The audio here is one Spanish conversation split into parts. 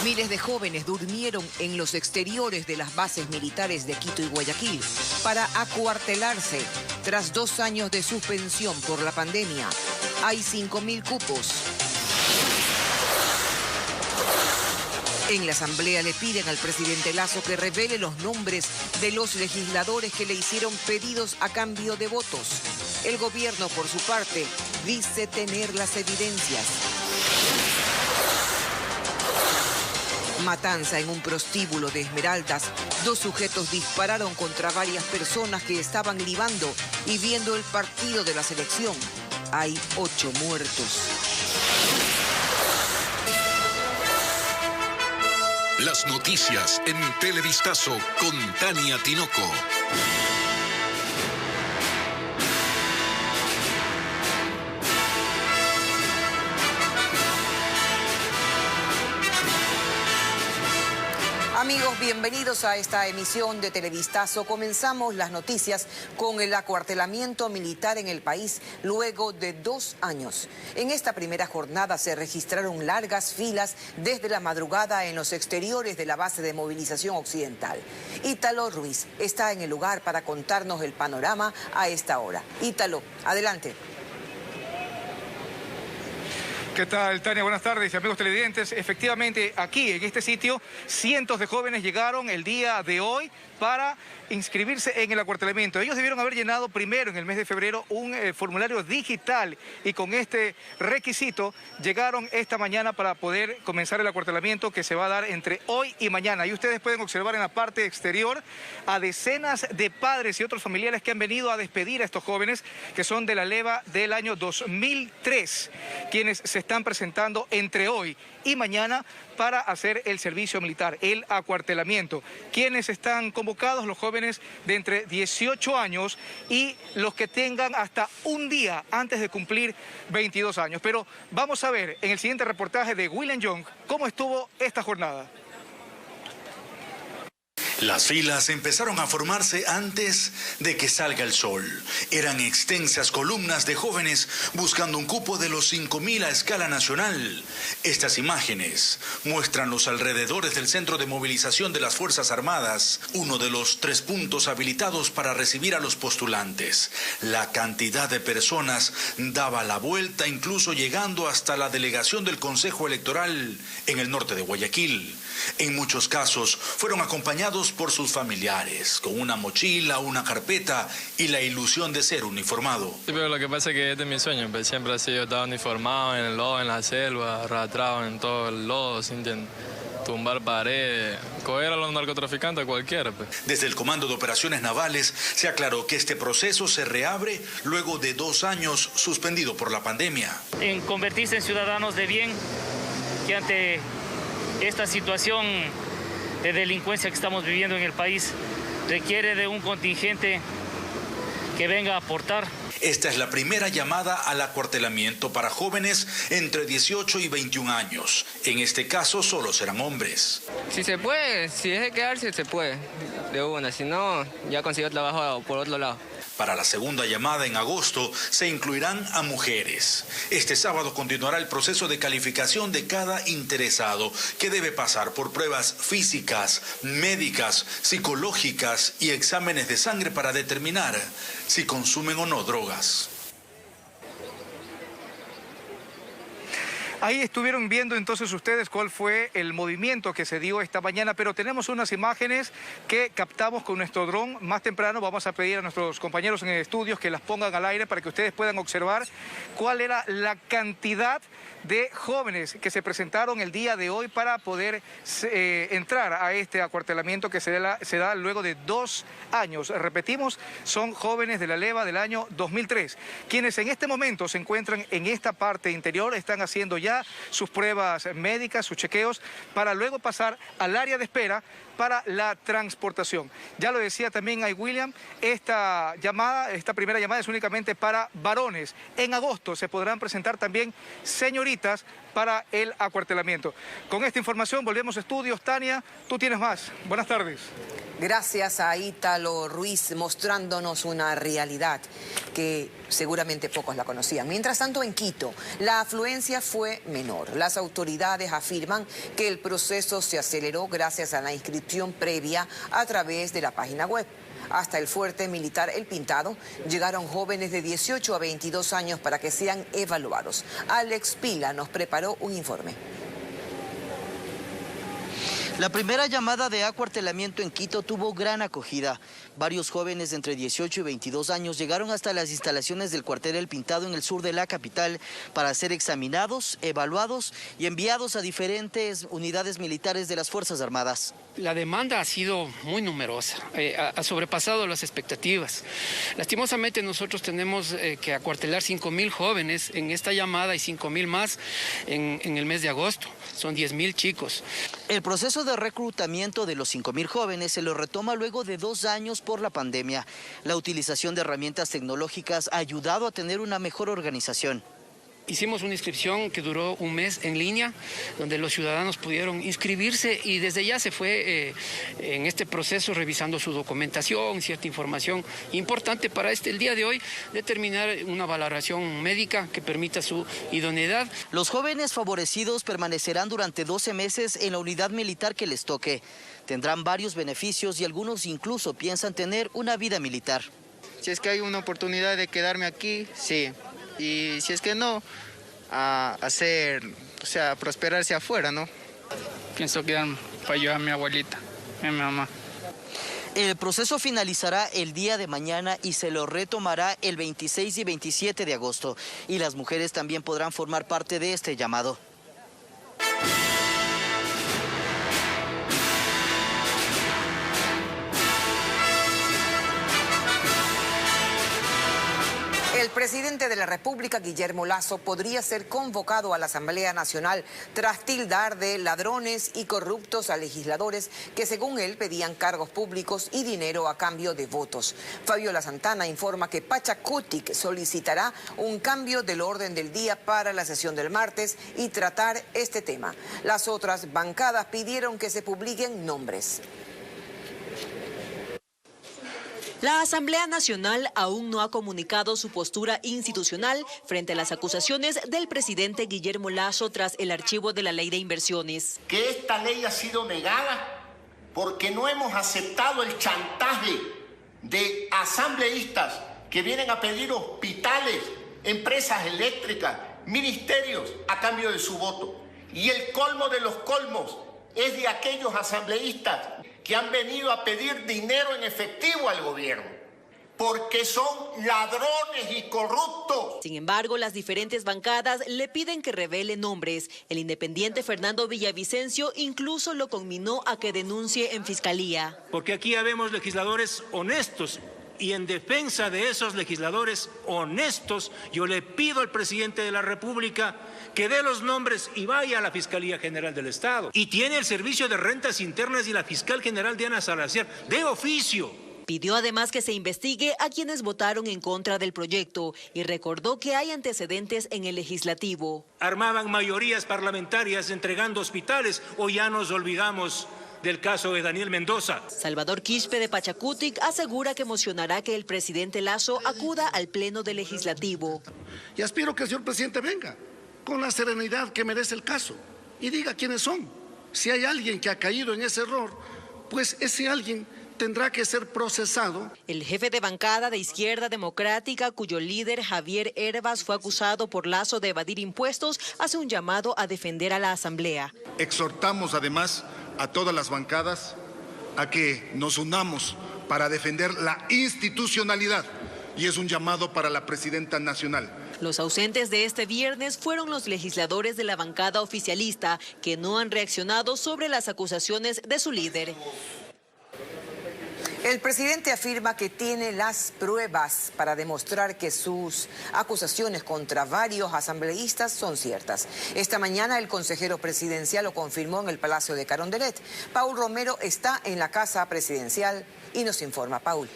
Miles de jóvenes durmieron en los exteriores de las bases militares de Quito y Guayaquil para acuartelarse. Tras 2 años de suspensión por la pandemia, hay 5.000 cupos. En la asamblea le piden al presidente Lasso que revele los nombres de los legisladores que le hicieron pedidos a cambio de votos. El gobierno, por su parte, dice tener las evidencias. Matanza en un prostíbulo de Esmeraldas. 2 sujetos dispararon contra varias personas que estaban libando y viendo el partido de la selección. Hay 8 muertos. Las noticias en Televistazo con Tania Tinoco. Amigos, bienvenidos a esta emisión de Televistazo. Comenzamos las noticias con el acuartelamiento militar en el país luego de 2 años. En esta primera jornada se registraron largas filas desde la madrugada en los exteriores de la base de movilización occidental. Ítalo Ruiz está en el lugar para contarnos el panorama a esta hora. Ítalo, adelante. ¿Qué tal, Tania? Buenas tardes, amigos televidentes. Efectivamente, aquí, en este sitio, cientos de jóvenes llegaron el día de hoy para inscribirse en el acuartelamiento. Ellos debieron haber llenado primero, en el mes de febrero, un formulario digital y con este requisito llegaron esta mañana para poder comenzar el acuartelamiento que se va a dar entre hoy y mañana. Y ustedes pueden observar en la parte exterior a decenas de padres y otros familiares que han venido a despedir a estos jóvenes que son de la leva del año 2003, quienes se están presentando entre hoy y mañana para hacer el servicio militar, el acuartelamiento. ¿Quiénes están convocados? Los jóvenes de entre 18 años y los que tengan hasta un día antes de cumplir 22 años. Pero vamos a ver en el siguiente reportaje de William Young cómo estuvo esta jornada. Las filas empezaron a formarse antes de que salga el sol. Eran extensas columnas de jóvenes buscando un cupo de los 5.000 a escala nacional. Estas imágenes muestran los alrededores del centro de movilización de las Fuerzas Armadas, uno de los 3 puntos habilitados para recibir a los postulantes. La cantidad de personas daba la vuelta, incluso llegando hasta la delegación del Consejo Electoral en el norte de Guayaquil. En muchos casos fueron acompañados por sus familiares, con una mochila, una carpeta y la ilusión de ser uniformado. Sí, pero lo que pasa es que este es mi sueño, pues siempre he sido estado uniformado en el lodo, en la selva, arrastrado en todo el lodo, sin tumbar paredes, coger a los narcotraficantes cualquiera. Pues. Desde el Comando de Operaciones Navales se aclaró que este proceso se reabre luego de 2 años suspendido por la pandemia. En convertirse en ciudadanos de bien, que ante esta situación de delincuencia que estamos viviendo en el país requiere de un contingente que venga a aportar. Esta es la primera llamada al acuartelamiento para jóvenes entre 18 y 21 años. En este caso solo serán hombres. Si se puede, si es de quedarse, se puede, de una. Si no, ya consigo trabajo por otro lado. Para la segunda llamada en agosto se incluirán a mujeres. Este sábado continuará el proceso de calificación de cada interesado, que debe pasar por pruebas físicas, médicas, psicológicas y exámenes de sangre para determinar si consumen o no drogas. Ahí estuvieron viendo entonces ustedes cuál fue el movimiento que se dio esta mañana, pero tenemos unas imágenes que captamos con nuestro dron más temprano. Vamos a pedir a nuestros compañeros en estudios que las pongan al aire para que ustedes puedan observar cuál era la cantidad de jóvenes que se presentaron el día de hoy para poder entrar a este acuartelamiento que se da luego de 2 años. Repetimos, son jóvenes de la leva del año 2003, quienes en este momento se encuentran en esta parte interior, están haciendo ya sus pruebas médicas, sus chequeos, para luego pasar al área de espera para la transportación. Ya lo decía también William, esta primera llamada es únicamente para varones. En agosto se podrán presentar también señoritas para el acuartelamiento. Con esta información volvemos a estudios. Tania, tú tienes más. Buenas tardes. Gracias a Ítalo Ruiz mostrándonos una realidad que seguramente pocos la conocían. Mientras tanto, en Quito, la afluencia fue menor. Las autoridades afirman que el proceso se aceleró gracias a la inscripción previa a través de la página web. Hasta el fuerte militar El Pintado llegaron jóvenes de 18 a 22 años para que sean evaluados. Alex Pila nos preparó un informe. La primera llamada de acuartelamiento en Quito tuvo gran acogida. Varios jóvenes de entre 18 y 22 años llegaron hasta las instalaciones del cuartel El Pintado en el sur de la capital para ser examinados, evaluados y enviados a diferentes unidades militares de las Fuerzas Armadas. La demanda ha sido muy numerosa, ha sobrepasado las expectativas. Lastimosamente nosotros tenemos que acuartelar 5.000 jóvenes en esta llamada y 5.000 más en el mes de agosto. Son 10.000 chicos. El proceso de reclutamiento de los 5.000 jóvenes se lo retoma luego de 2 años por la pandemia. La utilización de herramientas tecnológicas ha ayudado a tener una mejor organización. Hicimos una inscripción que duró un mes en línea, donde los ciudadanos pudieron inscribirse y desde ya se fue en este proceso revisando su documentación, cierta información importante para el día de hoy, determinar una valoración médica que permita su idoneidad. Los jóvenes favorecidos permanecerán durante 12 meses en la unidad militar que les toque. Tendrán varios beneficios y algunos incluso piensan tener una vida militar. Si es que hay una oportunidad de quedarme aquí, sí. Y si es que no, a prosperarse afuera, ¿no? Pienso quedarme para ayudar a mi abuelita, a mi mamá. El proceso finalizará el día de mañana y se lo retomará el 26 y 27 de agosto. Y las mujeres también podrán formar parte de este llamado. El presidente de la República, Guillermo Lasso, podría ser convocado a la Asamblea Nacional tras tildar de ladrones y corruptos a legisladores que, según él, pedían cargos públicos y dinero a cambio de votos. Fabiola Santana informa que Pachacutic solicitará un cambio del orden del día para la sesión del martes y tratar este tema. Las otras bancadas pidieron que se publiquen nombres. La Asamblea Nacional aún no ha comunicado su postura institucional frente a las acusaciones del presidente Guillermo Lasso tras el archivo de la Ley de Inversiones. Que esta ley ha sido negada porque no hemos aceptado el chantaje de asambleístas que vienen a pedir hospitales, empresas eléctricas, ministerios a cambio de su voto. Y el colmo de los colmos es de aquellos asambleístas que han venido a pedir dinero en efectivo al gobierno, porque son ladrones y corruptos. Sin embargo, las diferentes bancadas le piden que revele nombres. El independiente Fernando Villavicencio incluso lo conminó a que denuncie en fiscalía. Porque aquí habemos legisladores honestos. Y en defensa de esos legisladores honestos, yo le pido al presidente de la República que dé los nombres y vaya a la Fiscalía General del Estado. Y tiene el Servicio de Rentas Internas y la fiscal general Diana Salazar de oficio. Pidió además que se investigue a quienes votaron en contra del proyecto y recordó que hay antecedentes en el legislativo. Armaban mayorías parlamentarias entregando hospitales o ya nos olvidamos del caso de Daniel Mendoza. Salvador Quispe de Pachacutic asegura que emocionará que el presidente Lasso acuda al pleno del legislativo. Y aspiro que el señor presidente venga con la serenidad que merece el caso y diga quiénes son. Si hay alguien que ha caído en ese error, pues ese alguien tendrá que ser procesado. El jefe de bancada de Izquierda Democrática, cuyo líder Javier Hervas fue acusado por Lasso de evadir impuestos, hace un llamado a defender a la Asamblea. Exhortamos además a todas las bancadas a que nos unamos para defender la institucionalidad y es un llamado para la presidenta nacional. Los ausentes de este viernes fueron los legisladores de la bancada oficialista que no han reaccionado sobre las acusaciones de su líder. El presidente afirma que tiene las pruebas para demostrar que sus acusaciones contra varios asambleístas son ciertas. Esta mañana el consejero presidencial lo confirmó en el Palacio de Carondelet. Paul Romero está en la Casa Presidencial y nos informa. Paul.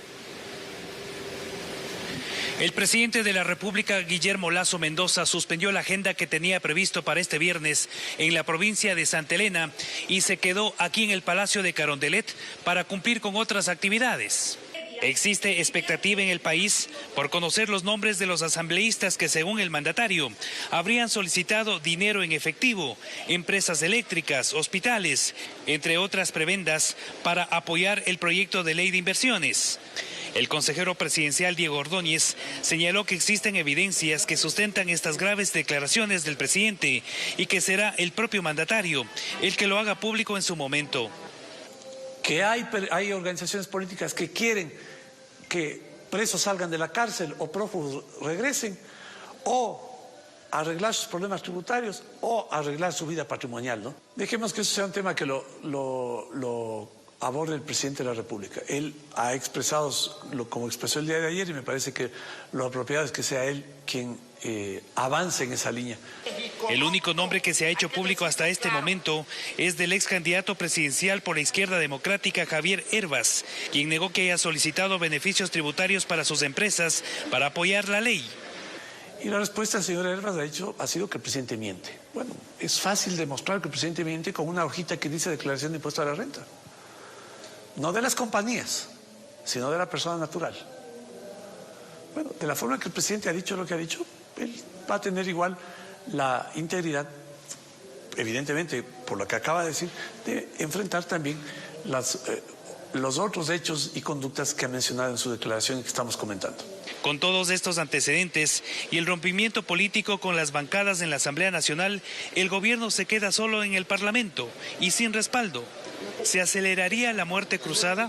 El presidente de la República, Guillermo Lasso Mendoza, suspendió la agenda que tenía previsto para este viernes en la provincia de Santa Elena y se quedó aquí en el Palacio de Carondelet para cumplir con otras actividades. Existe expectativa en el país por conocer los nombres de los asambleístas que, según el mandatario, habrían solicitado dinero en efectivo, empresas eléctricas, hospitales, entre otras prebendas, para apoyar el proyecto de ley de inversiones. El consejero presidencial Diego Ordóñez señaló que existen evidencias que sustentan estas graves declaraciones del presidente y que será el propio mandatario el que lo haga público en su momento. Que hay organizaciones políticas que quieren que presos salgan de la cárcel o prófugos regresen, o arreglar sus problemas tributarios o arreglar su vida patrimonial, ¿no? Dejemos que eso sea un tema que lo aborde el presidente de la República. Él ha expresado, como expresó el día de ayer, y me parece que lo apropiado es que sea él quien avance en esa línea. El único nombre que se ha hecho público hasta este momento es del ex candidato presidencial por la Izquierda Democrática, Javier Hervas, quien negó que haya solicitado beneficios tributarios para sus empresas para apoyar la ley. Y la respuesta del señor Hervas ha sido que el presidente miente. Bueno, es fácil demostrar que el presidente miente con una hojita que dice declaración de impuesto a la renta. No de las compañías, sino de la persona natural. Bueno, de la forma que el presidente ha dicho lo que ha dicho, él va a tener igual la integridad, evidentemente, por lo que acaba de decir, de enfrentar también los otros hechos y conductas que ha mencionado en su declaración y que estamos comentando. Con todos estos antecedentes y el rompimiento político con las bancadas en la Asamblea Nacional, el gobierno se queda solo en el Parlamento y sin respaldo. ¿Se aceleraría la muerte cruzada?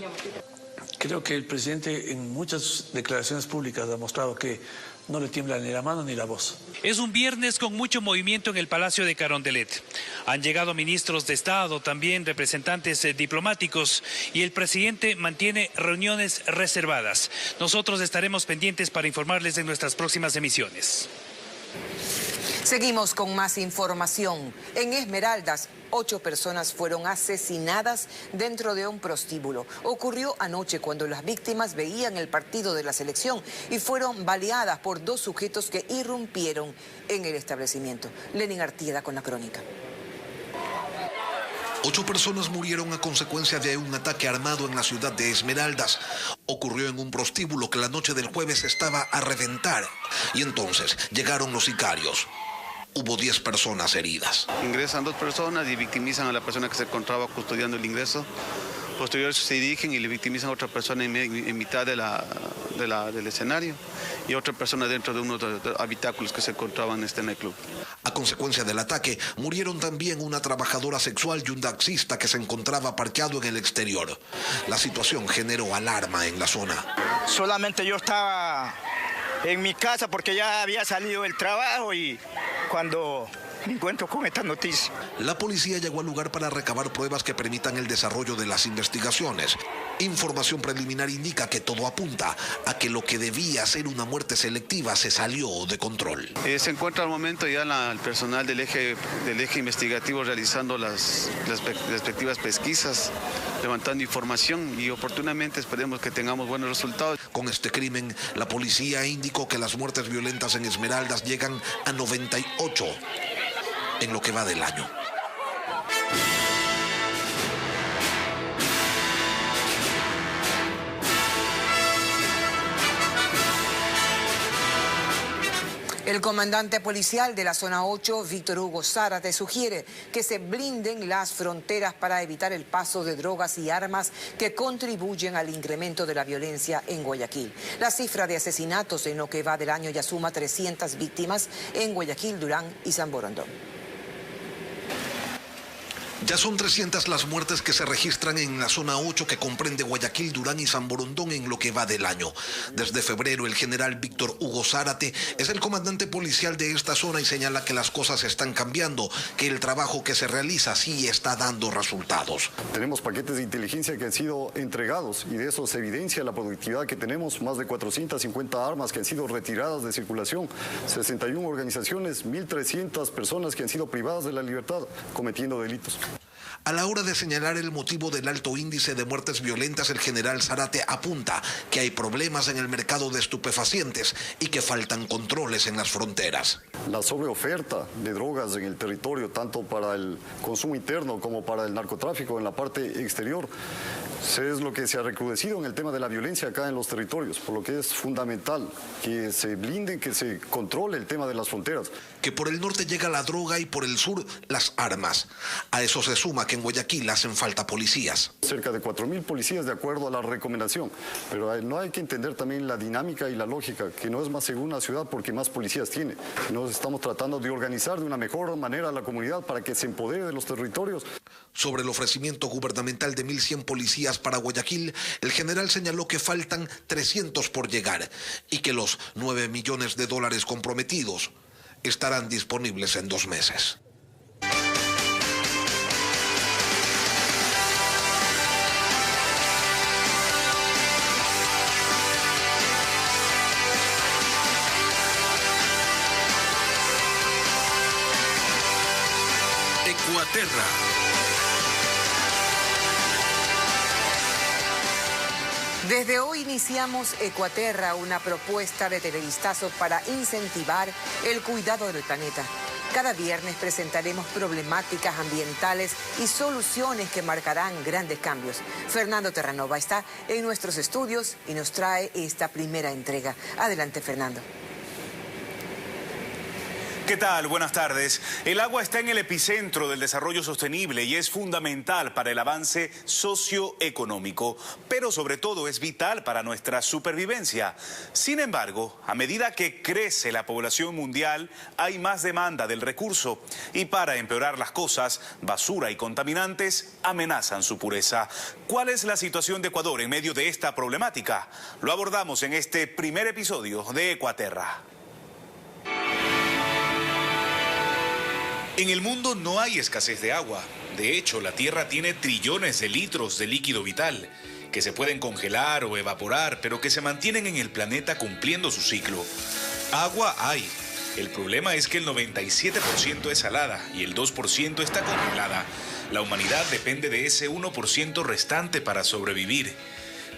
Creo que el presidente en muchas declaraciones públicas ha mostrado que no le tiembla ni la mano ni la voz. Es un viernes con mucho movimiento en el Palacio de Carondelet. Han llegado ministros de Estado, también representantes diplomáticos, y el presidente mantiene reuniones reservadas. Nosotros estaremos pendientes para informarles de nuestras próximas emisiones. Seguimos con más información. En Esmeraldas, 8 personas fueron asesinadas dentro de un prostíbulo. Ocurrió anoche cuando las víctimas veían el partido de la selección y fueron baleadas por 2 sujetos que irrumpieron en el establecimiento. Lenin Artieda con la crónica. 8 personas murieron a consecuencia de un ataque armado en la ciudad de Esmeraldas. Ocurrió en un prostíbulo que la noche del jueves estaba a reventar. Y entonces llegaron los sicarios. Hubo 10 personas heridas. Ingresan 2 personas y victimizan a la persona que se encontraba custodiando el ingreso. Posteriormente se dirigen y le victimizan a otra persona en mitad del escenario y otra persona dentro de unos habitáculos que se encontraban en el club. A consecuencia del ataque, murieron también una trabajadora sexual y un taxista que se encontraba parqueado en el exterior. La situación generó alarma en la zona. Solamente yo estaba en mi casa porque ya había salido del trabajo y cuando me encuentro con esta noticia. La policía llegó al lugar para recabar pruebas que permitan el desarrollo de las investigaciones. Información preliminar indica que todo apunta a que lo que debía ser una muerte selectiva se salió de control. Se encuentra al momento ya el personal del eje investigativo realizando las respectivas pesquisas, levantando información y oportunamente esperemos que tengamos buenos resultados. Con este crimen, la policía indicó que las muertes violentas en Esmeraldas llegan a 98 en lo que va del año. El comandante policial de la zona 8, Víctor Hugo Zárate, sugiere que se blinden las fronteras para evitar el paso de drogas y armas que contribuyen al incremento de la violencia en Guayaquil. La cifra de asesinatos en lo que va del año ya suma 300 víctimas en Guayaquil, Durán y San Borondón. Ya son 300 las muertes que se registran en la zona 8 que comprende Guayaquil, Durán y San Borondón en lo que va del año. Desde febrero, el general Víctor Hugo Zárate es el comandante policial de esta zona y señala que las cosas están cambiando, que el trabajo que se realiza sí está dando resultados. Tenemos paquetes de inteligencia que han sido entregados y de eso se evidencia la productividad que tenemos, más de 450 armas que han sido retiradas de circulación, 61 organizaciones, 1.300 personas que han sido privadas de la libertad cometiendo delitos. A la hora de señalar el motivo del alto índice de muertes violentas, el general Zárate apunta que hay problemas en el mercado de estupefacientes y que faltan controles en las fronteras. La sobreoferta de drogas en el territorio, tanto para el consumo interno como para el narcotráfico en la parte exterior, es lo que se ha recrudecido en el tema de la violencia acá en los territorios, por lo que es fundamental que se blinde, que se controle el tema de las fronteras. Que por el norte llega la droga y por el sur las armas. A eso se suma que en Guayaquil hacen falta policías. Cerca de 4.000 policías de acuerdo a la recomendación, pero no hay que entender también la dinámica y la lógica, que no es más segura una ciudad porque más policías tiene. Nos estamos tratando de organizar de una mejor manera a la comunidad para que se empodere de los territorios. Sobre el ofrecimiento gubernamental de 1.100 policías para Guayaquil, el general señaló que faltan 300 por llegar y que los $9 millones comprometidos estarán disponibles en 2 meses. Ecuaterra. Desde hoy iniciamos Ecuaterra, una propuesta de Televistazo para incentivar el cuidado del planeta. Cada viernes presentaremos problemáticas ambientales y soluciones que marcarán grandes cambios. Fernando Terranova está en nuestros estudios y nos trae esta primera entrega. Adelante, Fernando. ¿Qué tal? Buenas tardes. El agua está en el epicentro del desarrollo sostenible y es fundamental para el avance socioeconómico, pero sobre todo es vital para nuestra supervivencia. Sin embargo, a medida que crece la población mundial, hay más demanda del recurso y para empeorar las cosas, basura y contaminantes amenazan su pureza. ¿Cuál es la situación de Ecuador en medio de esta problemática? Lo abordamos en este primer episodio de Ecuaterra. En el mundo no hay escasez de agua. De hecho, la Tierra tiene trillones de litros de líquido vital, que se pueden congelar o evaporar, pero que se mantienen en el planeta cumpliendo su ciclo. Agua hay. El problema es que el 97% es salada y el 2% está congelada. La humanidad depende de ese 1% restante para sobrevivir.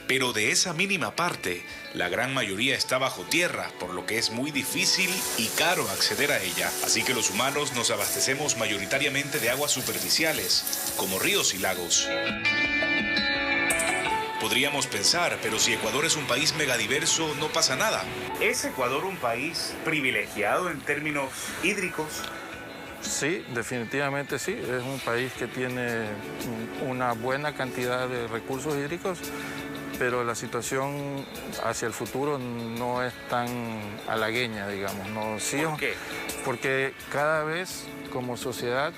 Pero de esa mínima parte, la gran mayoría está bajo tierra, por lo que es muy difícil y caro acceder a ella. Así que los humanos nos abastecemos mayoritariamente de aguas superficiales, como ríos y lagos. Podríamos pensar, pero si Ecuador es un país megadiverso, no pasa nada. ¿Es Ecuador un país privilegiado en términos hídricos? Sí, definitivamente sí. Es un país que tiene una buena cantidad de recursos hídricos, pero la situación hacia el futuro no es tan halagüeña, digamos. No, sí, ¿por qué? Porque cada vez como sociedad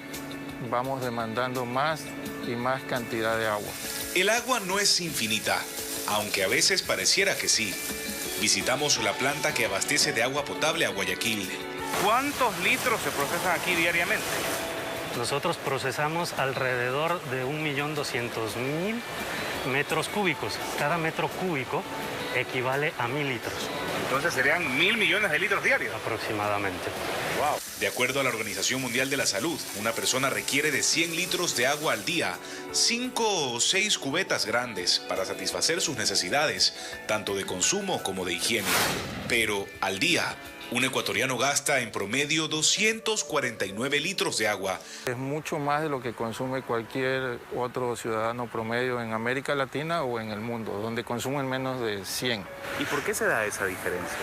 vamos demandando más y más cantidad de agua. El agua no es infinita, aunque a veces pareciera que sí. Visitamos la planta que abastece de agua potable a Guayaquil. ¿Cuántos litros se procesan aquí diariamente? Nosotros procesamos alrededor de 1.200.000 metros cúbicos. Cada metro cúbico equivale a 1.000 litros. Entonces serían 1.000 millones de litros diarios. Aproximadamente. Wow. De acuerdo a la Organización Mundial de la Salud, una persona requiere de 100 litros de agua al día, 5 o 6 cubetas grandes para satisfacer sus necesidades, tanto de consumo como de higiene. Pero al día, un ecuatoriano gasta en promedio 249 litros de agua. Es mucho más de lo que consume cualquier otro ciudadano promedio en América Latina o en el mundo, donde consumen menos de 100. ¿Y por qué se da esa diferencia?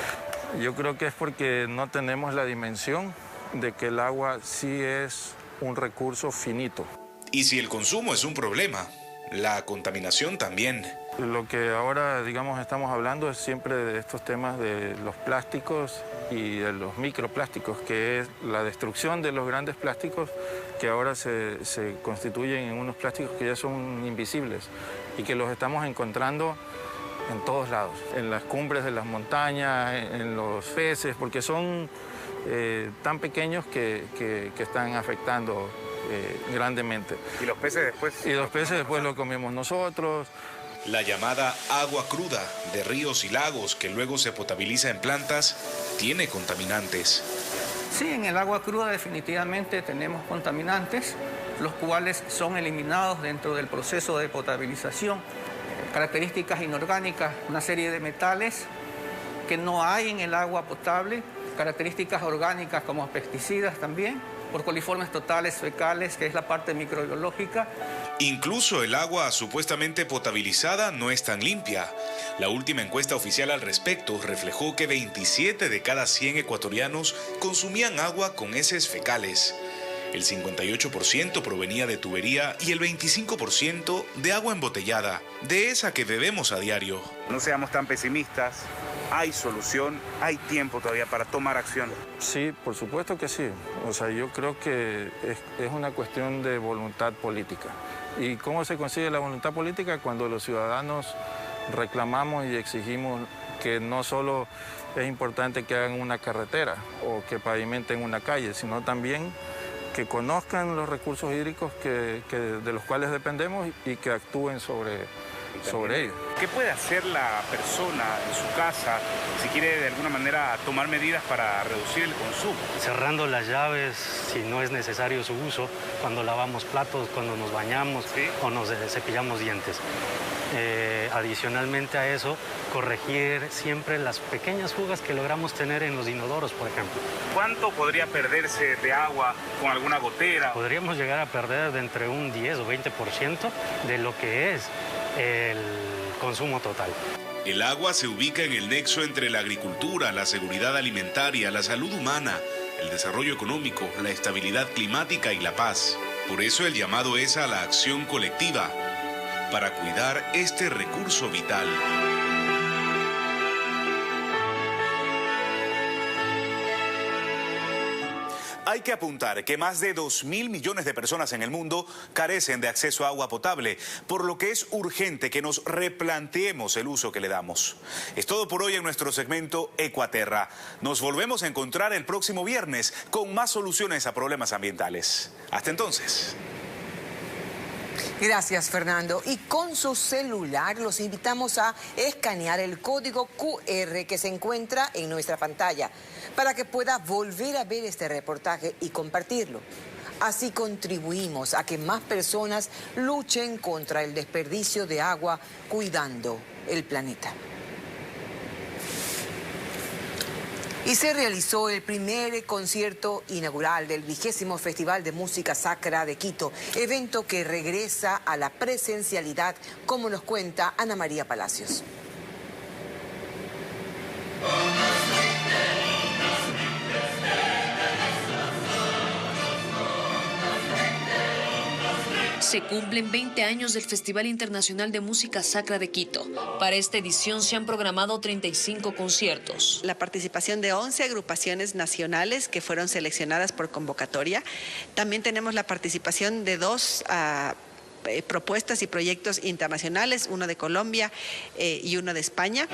Yo creo que es porque no tenemos la dimensión de que el agua sí es un recurso finito. Y si el consumo es un problema, la contaminación también. Lo que ahora, digamos, estamos hablando es siempre de estos temas de los plásticos y de los microplásticos, que es la destrucción de los grandes plásticos que ahora se constituyen en unos plásticos que ya son invisibles y que los estamos encontrando en todos lados, en las cumbres de las montañas, en los peces, porque son tan pequeños que están afectando grandemente. ¿Y los peces después? Y los peces después lo comemos nosotros. La llamada agua cruda de ríos y lagos, que luego se potabiliza en plantas, tiene contaminantes. Sí, en el agua cruda definitivamente tenemos contaminantes los cuales son eliminados dentro del proceso de potabilización. Características inorgánicas, una serie de metales que no hay en el agua potable, características orgánicas como pesticidas también, por coliformes totales fecales, que es la parte microbiológica. Incluso el agua supuestamente potabilizada no es tan limpia. La última encuesta oficial al respecto reflejó que 27 de cada 100 ecuatorianos consumían agua con heces fecales. El 58% provenía de tubería y el 25% de agua embotellada, de esa que bebemos a diario. No seamos tan pesimistas. ¿Hay solución? ¿Hay tiempo todavía para tomar acción? Sí, por supuesto que sí. O sea, yo creo que es una cuestión de voluntad política. ¿Y cómo se consigue la voluntad política? Cuando los ciudadanos reclamamos y exigimos que no solo es importante que hagan una carretera o que pavimenten una calle, sino también que conozcan los recursos hídricos de los cuales dependemos y que actúen sobre ellos. ¿Qué puede hacer la persona en su casa si quiere de alguna manera tomar medidas para reducir el consumo? Cerrando las llaves si no es necesario su uso, cuando lavamos platos, cuando nos bañamos, ¿sí?, o nos cepillamos dientes. Adicionalmente a eso, corregir siempre las pequeñas fugas que logramos tener en los inodoros, por ejemplo. ¿Cuánto podría perderse de agua con alguna gotera? Podríamos llegar a perder de entre un 10 o 20% de lo que es el consumo total. El agua se ubica en el nexo entre la agricultura, la seguridad alimentaria, la salud humana, el desarrollo económico, la estabilidad climática y la paz. Por eso el llamado es a la acción colectiva para cuidar este recurso vital. Hay que apuntar que más de 2.000 millones de personas en el mundo carecen de acceso a agua potable, por lo que es urgente que nos replanteemos el uso que le damos. Es todo por hoy en nuestro segmento Ecuaterra. Nos volvemos a encontrar el próximo viernes con más soluciones a problemas ambientales. Hasta entonces. Gracias, Fernando. Y con su celular los invitamos a escanear el código QR que se encuentra en nuestra pantalla para que pueda volver a ver este reportaje y compartirlo. Así contribuimos a que más personas luchen contra el desperdicio de agua cuidando el planeta. Y se realizó el primer concierto inaugural del 20º Festival de Música Sacra de Quito, evento que regresa a la presencialidad, como nos cuenta Ana María Palacios. Se cumplen 20 años del Festival Internacional de Música Sacra de Quito. Para esta edición se han programado 35 conciertos. La participación de 11 agrupaciones nacionales que fueron seleccionadas por convocatoria. También tenemos la participación de 2 propuestas y proyectos internacionales, uno de Colombia y uno de España.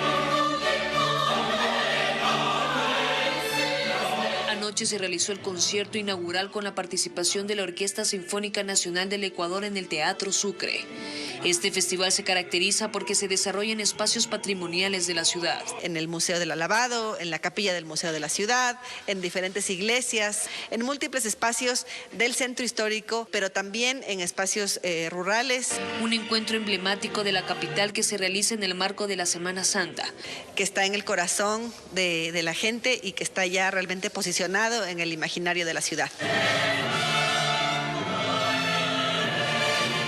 Anoche se realizó el concierto inaugural con la participación de la Orquesta Sinfónica Nacional del Ecuador en el Teatro Sucre. Este festival se caracteriza porque se desarrolla en espacios patrimoniales de la ciudad. En el Museo del Alabado, en la capilla del Museo de la Ciudad, en diferentes iglesias, en múltiples espacios del centro histórico, pero también en espacios rurales. Un encuentro emblemático de la capital que se realiza en el marco de la Semana Santa. Que está en el corazón de la gente y que está ya realmente posicionado en el imaginario de la ciudad.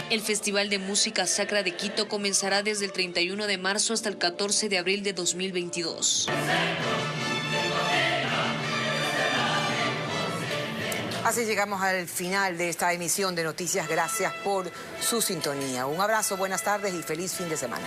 El Festival de Música Sacra de Quito comenzará desde el 31 de marzo hasta el 14 de abril de 2022. Así llegamos al final de esta emisión de Noticias. Gracias por su sintonía. Un abrazo, buenas tardes y feliz fin de semana.